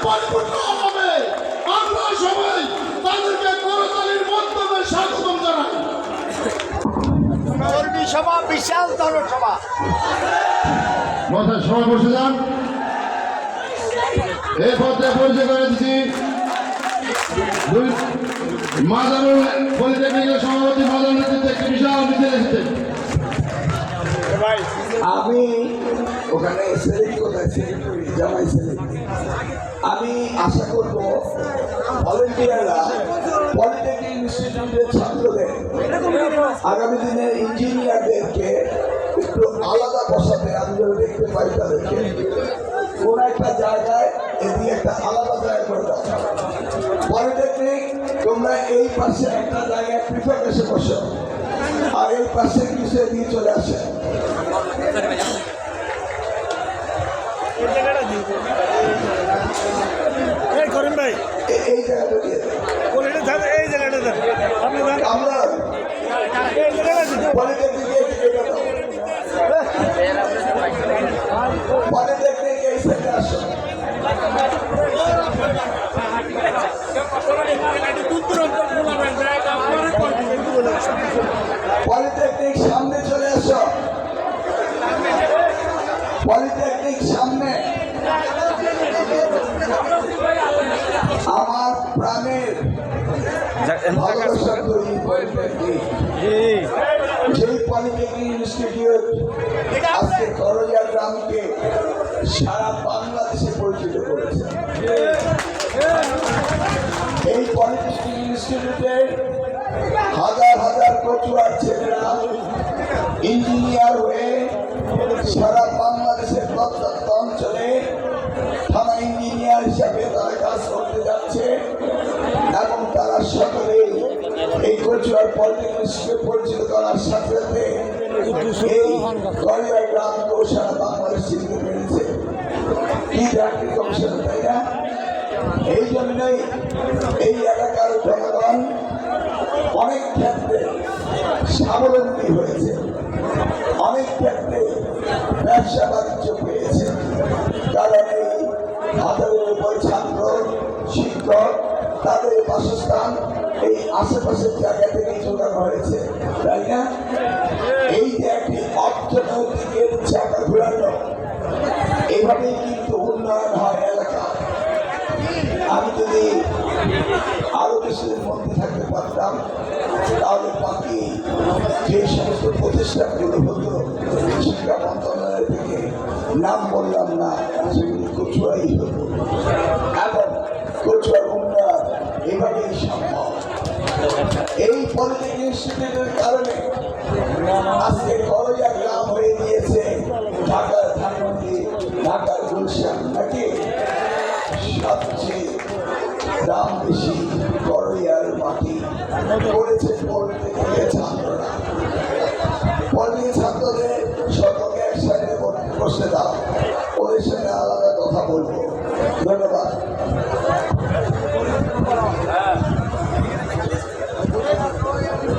পরিপূর্ণ হবে। আমরা সবাই তাদেরকে করতালির মাধ্যমে স্বাগতম জানাই। কর্মী সভা বিশাল জনসভা মাথায় সবাই বসে যান। এই পথে পরিচয় করে দিচ্ছি মাদারুল পলিটেকনিকের সভাপতি মাদারুল নেতৃত্বে একটি বিশাল মিছিল এসেছে। আমি ওখানে জামাই ছেলে আমি আশা করব ভলেন্টিয়াররা পলিটেকনিক ইনস্টিটিউটের ছাত্রদের আগামী দিনে ইঞ্জিনিয়ারদেরকে একটু আলাদা বসাতে আমি যদি দেখতে পাই তাদেরকে কোন একটা জায়গায় এদিকে একটা আলাদা জায়গা করে দাও। পলিটেকনিক তোমরা এই পাশে একটা জায়গায় পৃথক এসে বসো আর এই পাশে কিছু এদিকে চলে আসে। করেন ভাই এই জায়গাটা দিয়ে এই জায়গাটা আমরা পলিটেকনিক পলিটেকনিক এই সাইডে আসো। পলিটেকনিক সামনে চলে আসো। পলিটেকনিক সামনে। আমার প্রাণের ভালোবাসা তৈরি পলিটেকনিক যেই পলিটেকনিক ইনস্টিটিউট আজকে করজিয়া গ্রামকে সারা বাংলাদেশে পরিচিত করেছে। এই পলিটেকনিক ইনস্টিটিউটে হাজার হাজার পড়ুয়ার ছেলেরা ইঞ্জিনিয়ার হয়ে সারা বাংলাদেশের প্রত্যন্ত অঞ্চলে থানা ইঞ্জিনিয়ার হিসাবে তারা কাজ করতে যাচ্ছে এবং তারা সকলেই এই কচুয়ার পলিটেকনিক ইনস্টিটিউট পরিচিত করার সাথে সাথে এই করজিয়া গ্রামকেও সারা বাংলাদেশ চিনতে পেরেছে। কি চাকরি কমিশন, তাই না? এই জন্যই এই এলাকার জনগণ অনেক ক্ষেত্রে স্বাবলম্বী হয়েছে, অনেক ক্ষেত্রে ব্যবসা বাণিজ্য পেয়েছে, কারণ এই হাজারের উপর ছাত্র শিক্ষক তাদের বাসস্থান এই আশেপাশের জায়গা থেকে জোগাড় হয়েছে, তাই না? এই যে একটি অর্থনৈতিকের চাকা ঘুরানো, এইভাবেই কিন্তু উন্নয়ন হয় এলাকা। আমি যদি আরো কিছুদিন মধ্যে থাকতে পারতাম তাহলে বাকি যে সমস্ত প্রতিষ্ঠানগুলো হতো শিক্ষা মন্ত্রণালয় থেকে নাম বললাম না, সেগুলি কচুয়াই হতো এবং কচুয়ার উন্নয়ন এভাবেই সম্ভব। এই পলিটেকনিক ইনস্টিটিউটের কারণে আজকে করজিয়া গ্রাম হয়ে গিয়েছে ঢাকার ধানমন্ডি, ঢাকার গুলশান, নাকি? সবচেয়ে দাম বেশি করজিয়ার মাটি করেছে পলিটেকনিকের ছাত্ররা। পলিটেকনিক ছাত্রদের সকলকে একসাথে বসে দাও, ওদের সাথে আলাদা কথা বলবো। ধন্যবাদ।